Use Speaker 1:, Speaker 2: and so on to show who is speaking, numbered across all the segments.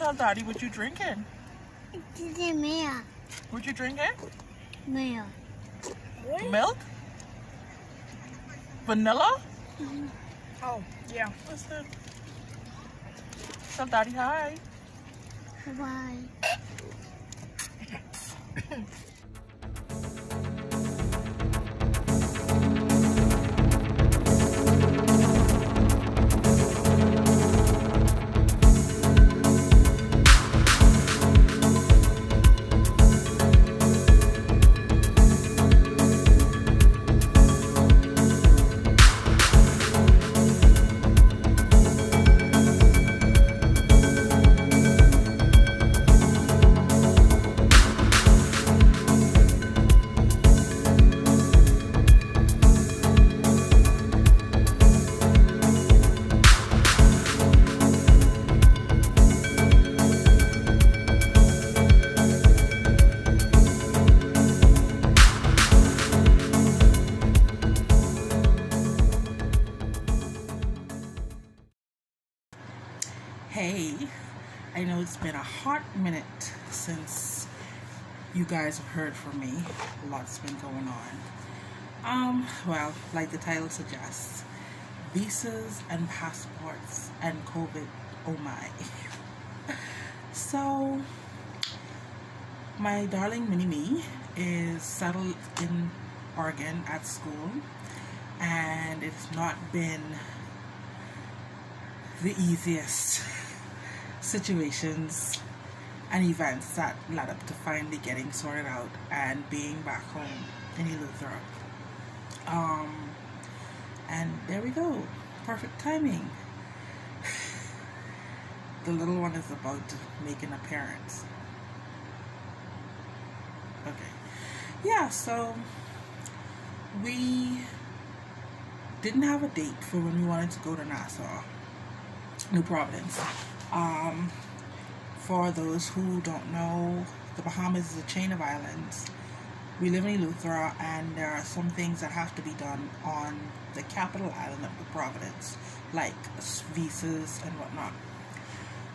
Speaker 1: Tell Daddy what you drinking.
Speaker 2: This is milk.
Speaker 1: What you drinking?
Speaker 2: Milk.
Speaker 1: Milk? Vanilla?
Speaker 2: Mhm.
Speaker 3: Oh, yeah.
Speaker 1: What's that? Tell Daddy hi.
Speaker 2: Bye.
Speaker 1: Hey, I know it's been a hot minute since you guys have heard from me. A lot's been going on. Well, like the title suggests, visas and passports and COVID, oh my. So, my darling mini-me is settled in Oregon at school, and it's not been the easiest situations and events that led up to finally getting sorted out and being back home in Eleuthera. And there we go, perfect timing. The little one is about to make an appearance. Okay, yeah, so we didn't have a date for when we wanted to go to Nassau, New Providence. For those who don't know, the Bahamas is a chain of islands. We live in Eleuthera, and there are some things that have to be done on the capital island of New Providence, like visas and whatnot.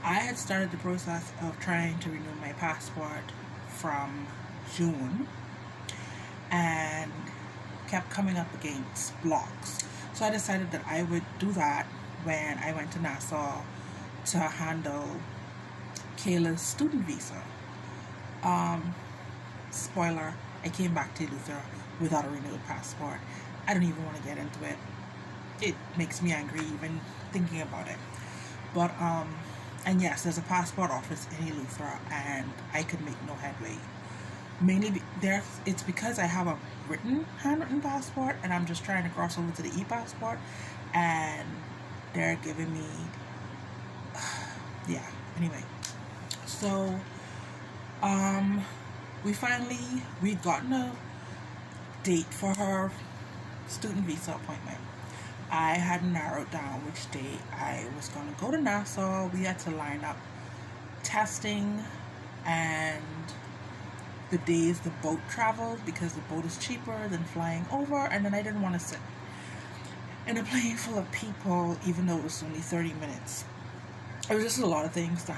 Speaker 1: I had started the process of trying to renew my passport from June and kept coming up against blocks. So I decided that I would do that when I went to Nassau to handle Chaela's student visa. Spoiler, I came back to Eleuthera without a renewed passport. I don't even want to get into it. It makes me angry even thinking about it. But and yes, there's a passport office in Eleuthera, and I could make no headway. Mainly it's because I have a handwritten passport, and I'm just trying to cross over to the e-passport, and they're giving me yeah, anyway. So we'd gotten a date for her student visa appointment. I had narrowed down which day I was going to go to Nassau. We had to line up testing and the days the boat traveled, because the boat is cheaper than flying over, and then I didn't want to sit in a plane full of people even though it was only 30 minutes. It was just a lot of things to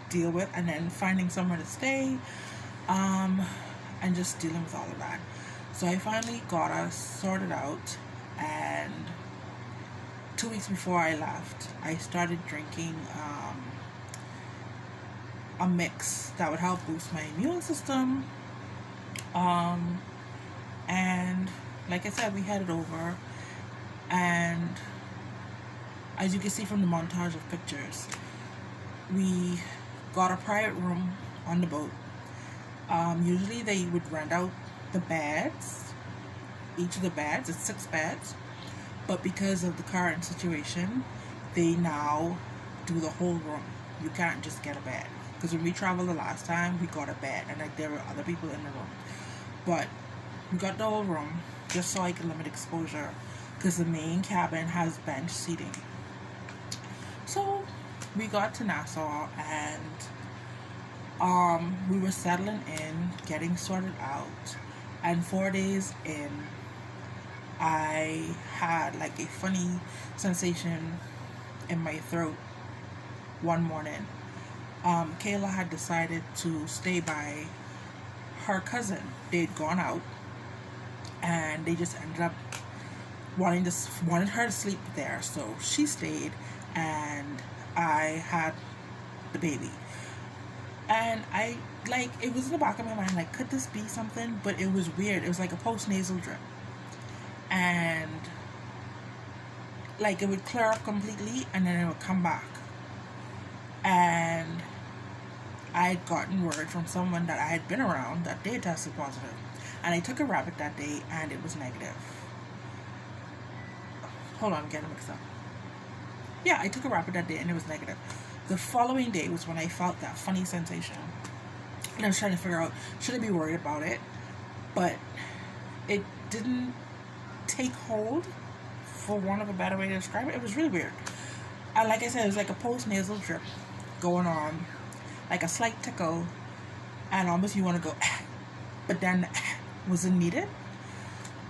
Speaker 1: deal with, and then finding somewhere to stay, and just dealing with all of that. So I finally got us sorted out, and 2 weeks before I left, I started drinking a mix that would help boost my immune system. And like I said, we headed over, and as you can see from the montage of pictures, we got a private room on the boat. Usually they would rent out the beds, each of the beds, it's 6 beds, but because of the current situation, they now do the whole room. You can't just get a bed, because when we traveled the last time, we got a bed, and like there were other people in the room, but we got the whole room just so I could limit exposure, because the main cabin has bench seating. So we got to Nassau, and we were settling in, getting sorted out, and 4 days in, I had like a funny sensation in my throat one morning, Kayla had decided to stay by her cousin. They'd gone out, and they just ended up wanted her to sleep there, so she stayed, and I had the baby. And I, like, it was in the back of my mind, like, could this be something? But it was weird. It was like a postnasal drip, and like it would clear up completely, and then it would come back. And I had gotten word from someone that I had been around that they tested positive, and I took a rabbit that day, and it was negative. Hold on, I'm getting mixed up. Yeah, I took a rabbit that day, and it was negative. The following day was when I felt that funny sensation, and I was trying to figure out, should I be worried about it? But it didn't take hold, for want of a better way to describe it. It was really weird. And like I said, it was like a post-nasal drip going on, like a slight tickle, and almost you want to go, but then wasn't needed.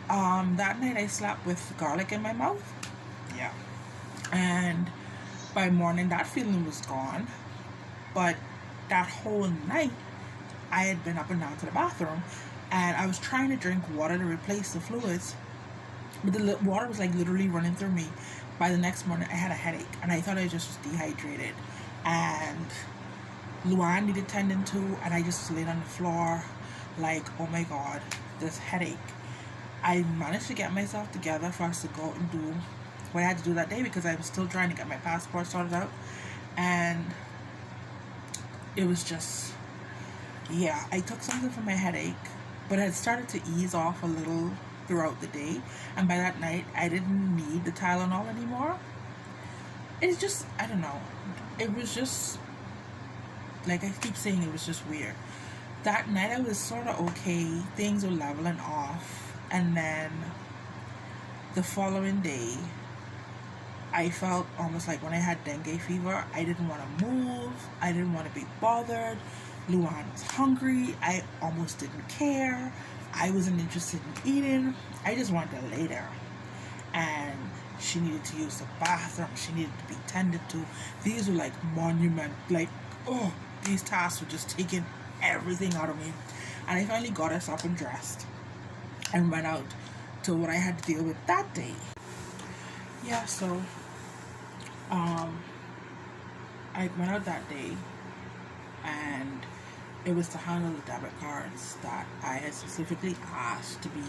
Speaker 1: That night I slept with garlic in my mouth. Yeah. And by morning that feeling was gone. But that whole night I had been up and down to the bathroom, and I was trying to drink water to replace the fluids, but the water was like literally running through me. By the next morning I had a headache, and I thought I just was dehydrated, and Luan needed tending to, and I just laid on the floor like, oh my god, this headache. I managed to get myself together for us to go and do what I had to do that day, because I was still trying to get my passport sorted out, and it was just, yeah, I took something for my headache, but it had started to ease off a little throughout the day, and by that night I didn't need the Tylenol anymore. It's just, I don't know, it was just, like I keep saying, it was just weird. That night I was sort of okay, things were leveling off, and then the following day I felt almost like when I had dengue fever. I didn't want to move, I didn't want to be bothered. Luan was hungry, I almost didn't care, I wasn't interested in eating, I just wanted to lay there. And she needed to use the bathroom, she needed to be tended to. These were like monument, like, oh, these tasks were just taking everything out of me. And I finally got us up and dressed and went out to what I had to deal with that day. Yeah, so I went out that day, and it was to handle the debit cards that I had specifically asked to be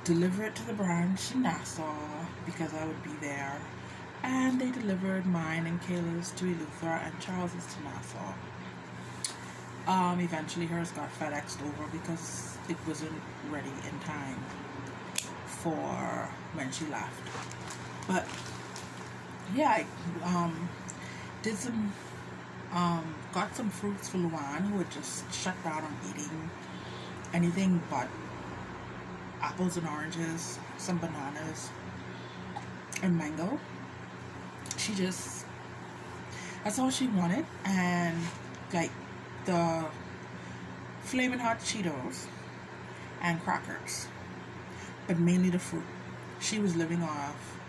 Speaker 1: delivered to the branch in Nassau, because I would be there. And they delivered mine and Kayla's to Eleuthera, and Charles's to Nassau. Eventually hers got FedExed over because it wasn't ready in time for when she left. But yeah, I did some got some fruits for Luan, who had just shut down on eating anything but apples and oranges, some bananas and mango. She just, that's all she wanted. And like the flaming hot Cheetos and crackers, but mainly the fruit. She was living off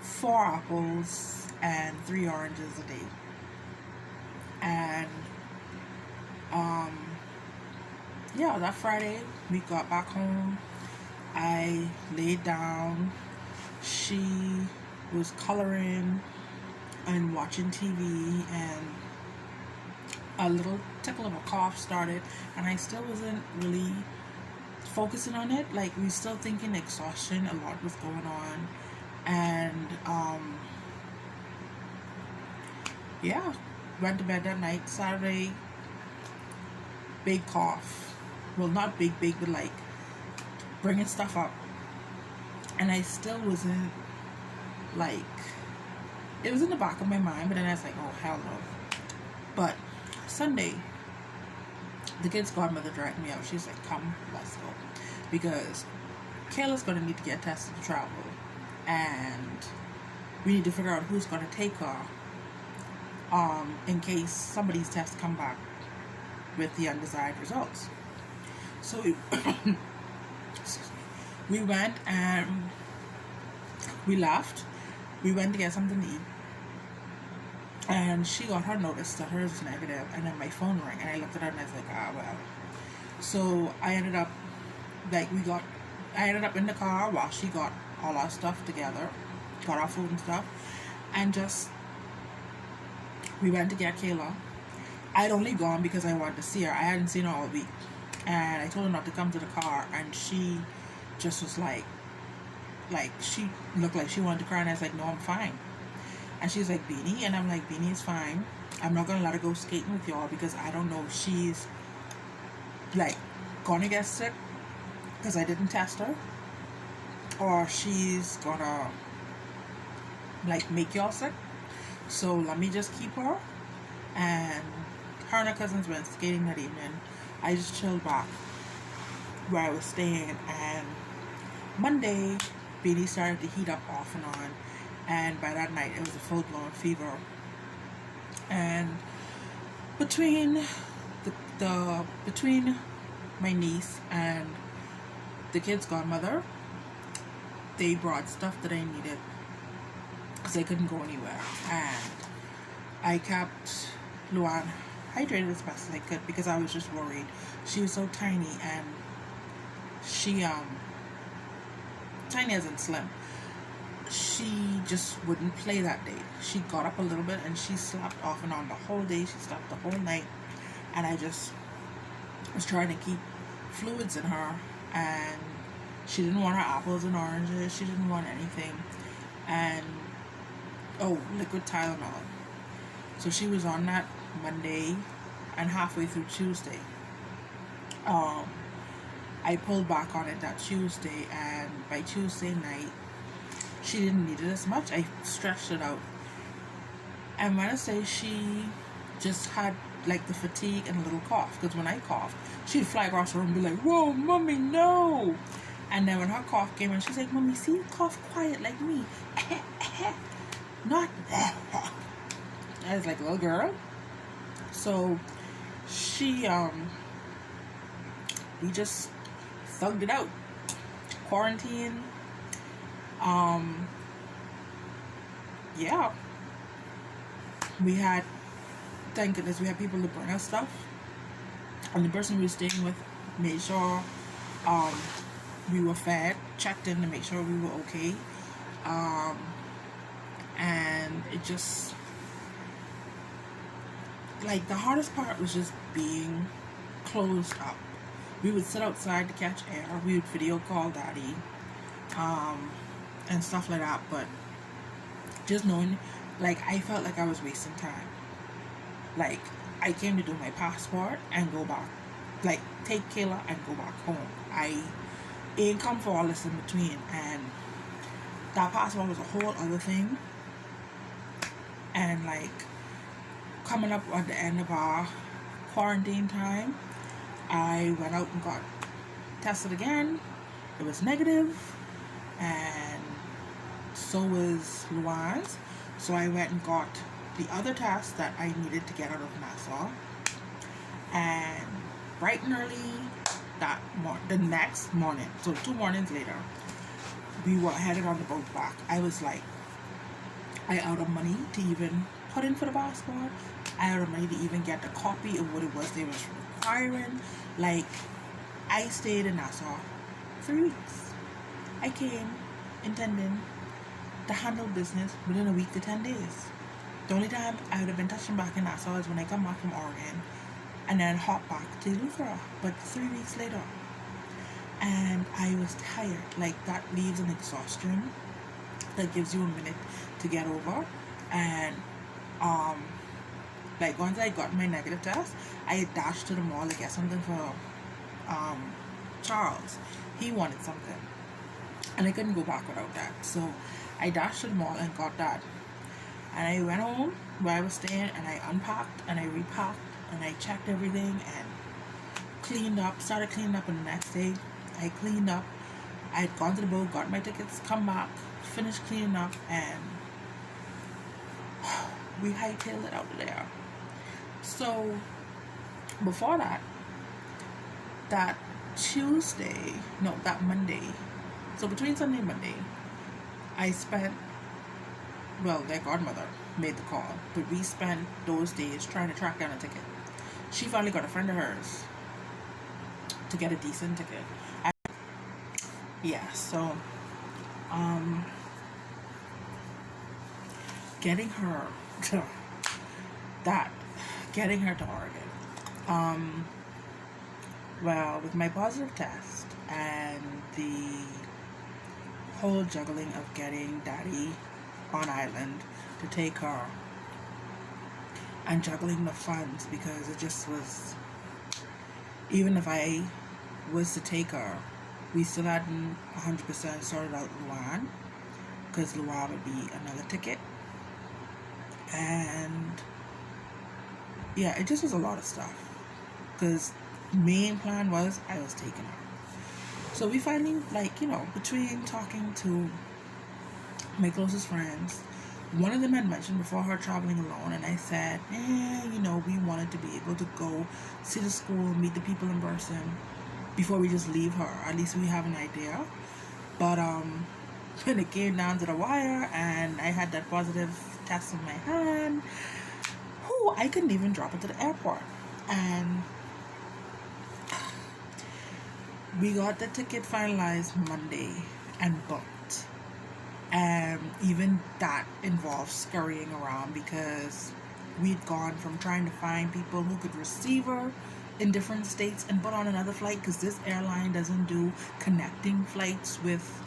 Speaker 1: 4 apples and 3 oranges a day. And yeah, that Friday we got back home, I laid down, she was coloring and watching TV, and a little tickle of a cough started, and I still wasn't really focusing on it. Like, we still thinking exhaustion, a lot was going on. And yeah, went to bed that night. Saturday, big cough. Well, not big, but like bringing stuff up, and I still wasn't, like, it was in the back of my mind, but then I was like, oh hell no. But Sunday, the kid's godmother dragged me out. She's like, come, let's go, because Kayla's gonna need to get tested to travel, and we need to figure out who's gonna take her in case somebody's tests come back with the undesired results. So we went and we left. We went to get something to eat, And she got her notice that hers was negative, and then my phone rang, and I looked at her and I was like, ah, well. So I ended up, I ended up in the car while she got all our stuff together, got our food and stuff, and just, we went to get Chaela. I'd only gone because I wanted to see her. I hadn't seen her all week. And I told her not to come to the car, and she just was like, she looked like she wanted to cry, and I was like, no, I'm fine. And she's like, Beanie, and I'm like, Beanie is fine. I'm not gonna let her go skating with y'all because I don't know if she's like gonna get sick because I didn't test her, or she's gonna like make y'all sick. So let me just keep her. And her and her cousins went skating that evening. I just chilled back where I was staying, and Monday Beanie started to heat up off and on, and by that night it was a full-blown fever. And between between my niece and the kid's godmother, they brought stuff that I needed because I couldn't go anywhere, and I kept Luan hydrated as best as I could because I was just worried. She was so tiny, and she tiny as in slim. She just wouldn't play that day. She got up a little bit and she slept off and on the whole day. She slept the whole night, and I just was trying to keep fluids in her, and she didn't want her apples and oranges. She didn't want anything. And liquid Tylenol. So she was on that Monday and halfway through Tuesday. I pulled back on it that Tuesday, and by Tuesday night she didn't need it as much. I stretched it out, and when I say she just had like the fatigue and a little cough, because when I coughed she'd fly across the room and be like, whoa mommy, no. And then when her cough came in, she's like, mommy, see, you cough quiet like me. Not I was like, little girl. So she we just thugged it out. Quarantine. Yeah. We had, thank goodness, we had people to bring us stuff. And the person we were staying with made sure we were fed, checked in to make sure we were okay. And it just, like, the hardest part was just being closed up. We would sit outside to catch air. We would video call daddy, and stuff like that. But just knowing, like, I felt like I was wasting time. Like, I came to do my passport and go back. Like, take Chaela and go back home. I ain't come for all this in between. And that passport was a whole other thing. And, like, coming up at the end of our quarantine time, I went out and got tested again. It was negative, and so was Luan's. So I went and got the other test that I needed to get out of Nassau. And bright and early the next morning, so 2 mornings later, we were headed on the boat back. I was like, I out of money to even put in for the passport. I out of money to even get the copy of what it was they was requiring. Like, I stayed in Nassau 3 weeks. I came intending to handle business within a week to 10 days. The only time I would have been touching back in Nassau is when I come back from Oregon and then hop back to Eleuthera. But 3 weeks later, and I was tired. Like, that leaves an exhaustion that gives you a minute to get over. And like, once I got my negative test, I dashed to the mall to get something for Charles. He wanted something, and I couldn't go back without that. So I dashed to the mall and got that. And I went home where I was staying, and I unpacked and I repacked and I checked everything and cleaned up. Started cleaning up, and the next day I cleaned up. I had gone to the boat, got my tickets, come back, finished cleaning up, and we hightailed it out of there. So before that Monday, so between Sunday and Monday, I spent well, their godmother made the call, but we spent those days trying to track down a ticket. She finally got a friend of hers to get a decent ticket. Yeah, so um, getting her to that, getting her to Oregon. Um, well, with my positive test and the whole juggling of getting Daddy on island to take her and juggling the funds, because it just was, even if I was to take her, we still hadn't 100% sorted out Luan, because Luan would be another ticket. And yeah, it just was a lot of stuff, because main plan was I was taking her. So we finally, like, between talking to my closest friends, one of them had mentioned before her traveling alone, and I said, we wanted to be able to go see the school, meet the people in person before we just leave her. At least we have an idea. But when it came down to the wire and I had that positive test in my hand, I couldn't even drop it to the airport. And we got the ticket finalized Monday and booked. And even that involved scurrying around, because we'd gone from trying to find people who could receive her in different states and put on another flight, because this airline doesn't do connecting flights with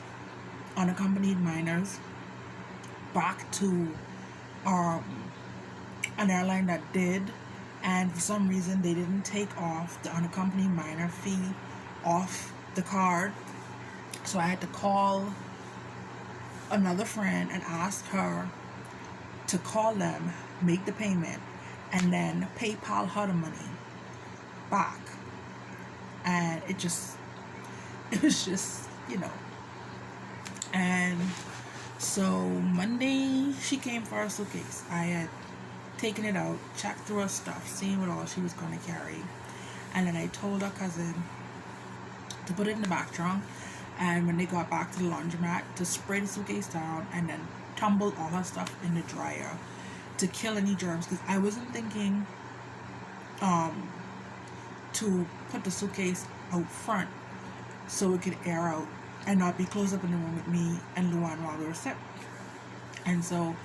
Speaker 1: unaccompanied minors, back to an airline that did, and for some reason they didn't take off the unaccompanied minor fee off the card. So I had to call another friend and ask her to call them, make the payment, and then PayPal her the money back. And it was just, And so Monday she came for her suitcase. I had taken it out, checked through her stuff, seeing what all she was going to carry. And then I told her cousin to put it in the back trunk, and when they got back to the laundromat, to spray the suitcase down and then tumble all her stuff in the dryer to kill any germs, because I wasn't thinking to put the suitcase out front so it could air out and not be closed up in the room with me and Luan while we were sick. And so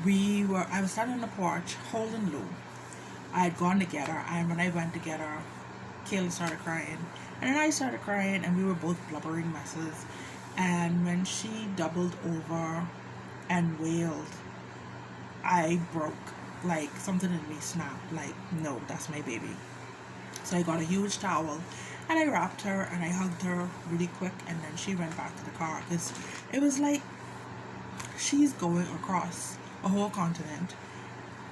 Speaker 1: I was standing on the porch holding Lou. I had gone to get her, and when I went to get her, Chaela started crying, and then I started crying, and we were both blubbering messes. And when she doubled over and wailed, I broke. Like, something in me snapped. Like, no, that's my baby. So I got a huge towel, and I wrapped her, and I hugged her really quick, and then she went back to the car, because it was like she's going across a whole continent.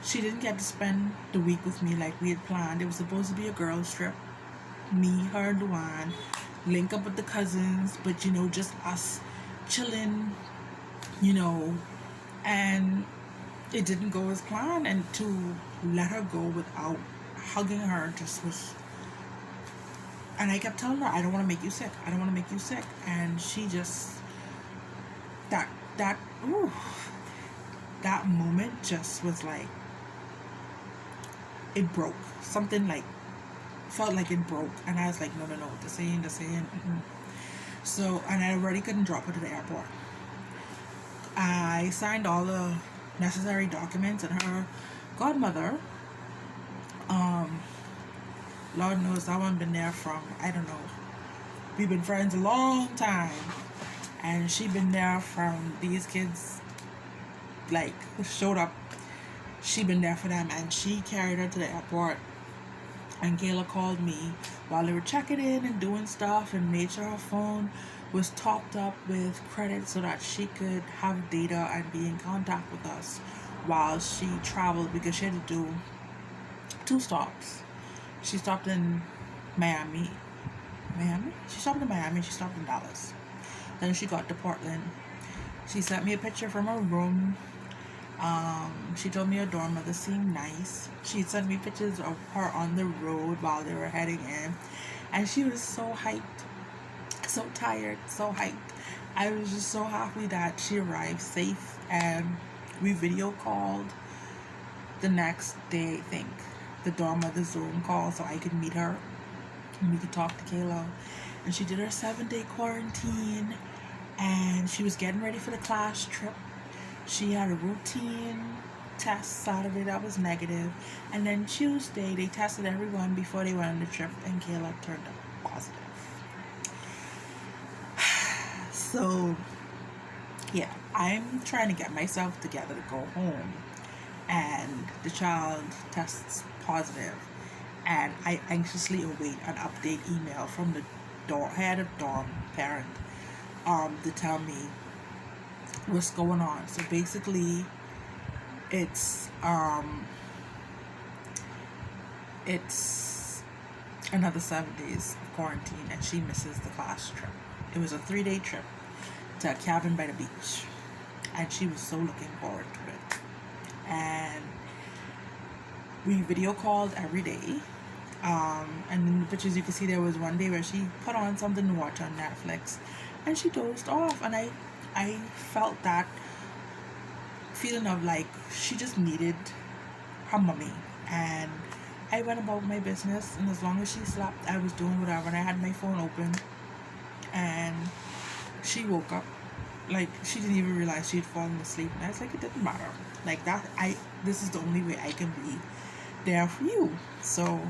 Speaker 1: She didn't get to spend the week with me like we had planned. It was supposed to be a girls' trip. Me, her, Luan, link up with the cousins, but just us chilling, and it didn't go as planned. And to let her go without hugging her just was. And I kept telling her, I don't want to make you sick. I don't want to make you sick. And she just, that moment just was like, it broke. Something like, felt like it broke. And I was like, no, this ain't. So, and I already couldn't drop her to the airport. I signed all the necessary documents, and her godmother, Lord knows that one been there from, I don't know, we've been friends a long time, and she been there from these kids, like, showed up, she been there for them, and she carried her to the airport. And Chaela called me while they were checking in and doing stuff, and made sure her phone was topped up with credit so that she could have data and be in contact with us while she traveled, because she had to do 2 stops. She stopped in Miami. She stopped in Miami. She stopped in Dallas. Then she got to Portland. She sent me a picture from her room. She told me her dorm mother seemed nice. She sent me pictures of her on the road while they were heading in. And she was so hyped. So tired. So hyped. I was just so happy that she arrived safe. And We video called the next day, I think. The dorm mother Zoom call so I could meet her and we could talk to Chaela. And she did her 7-day quarantine and she was getting ready for the class trip. She had a routine test Saturday that was negative, and then Tuesday they tested everyone before they went on the trip, and Chaela turned up positive. So yeah, I'm trying to get myself together to go home, and the child tests positive, and I anxiously await an update email from the head of dorm parent to tell me what's going on. So basically it's another 7 days of quarantine and she misses the class trip. It was a 3-day trip to a cabin by the beach and she was so looking forward to it. And we video called every day. And in the pictures you can see there was one day where she put on something to watch on Netflix and she dozed off, and I felt that feeling of like she just needed her mommy, and I went about my business, and as long as she slept I was doing whatever, and I had my phone open and she woke up like she didn't even realize she'd fallen asleep, and I was like, it didn't matter, like that this is the only way I can be there for you. So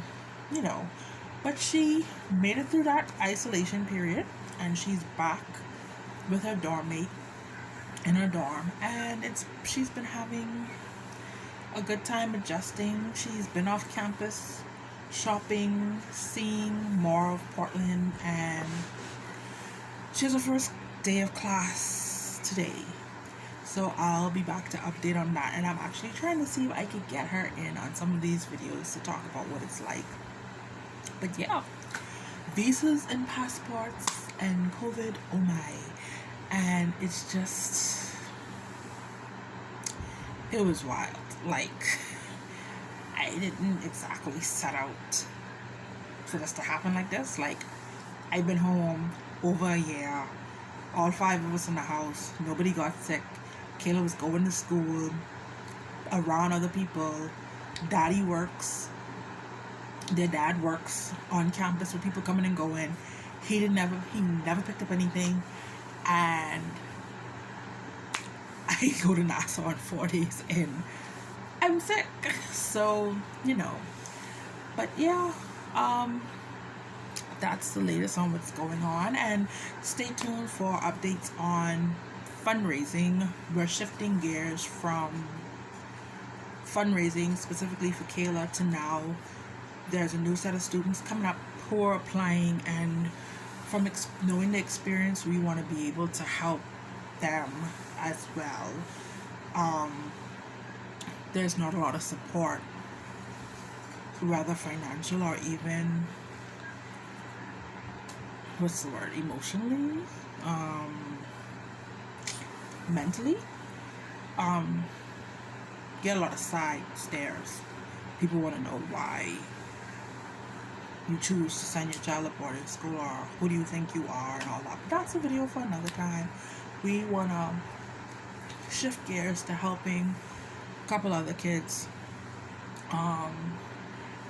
Speaker 1: but she made it through that isolation period and she's back with her dorm mate in her dorm, and she's been having a good time adjusting. She's been off campus shopping, seeing more of Portland, and she has her first day of class today. So I'll be back to update on that, and I'm actually trying to see if I could get her in on some of these videos to talk about what it's like. But yeah, visas and passports and COVID, oh my. And it's just, it was wild. Like, I didn't exactly set out for this to happen like this. Like, I've been home over a year, all 5 of us in the house, nobody got sick. Chaela was going to school around other people. Daddy works, their dad works on campus with people coming and going. He never picked up anything, and I go to Nassau in 4 days and I'm sick. So but yeah, that's the latest on what's going on, and stay tuned for updates on fundraising. We're shifting gears from fundraising specifically for Chaela to now there's a new set of students coming up who are applying, and from knowing the experience we want to be able to help them as well. There's not a lot of support, rather financial or even emotionally, mentally. Get a lot of side stares. People want to know why you choose to send your child to boarding school, or who do you think you are, and all that. But that's a video for another time. We want to shift gears to helping a couple other kids.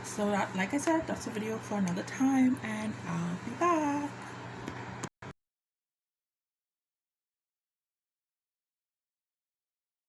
Speaker 1: So that, like I said, that's a video for another time, and I'll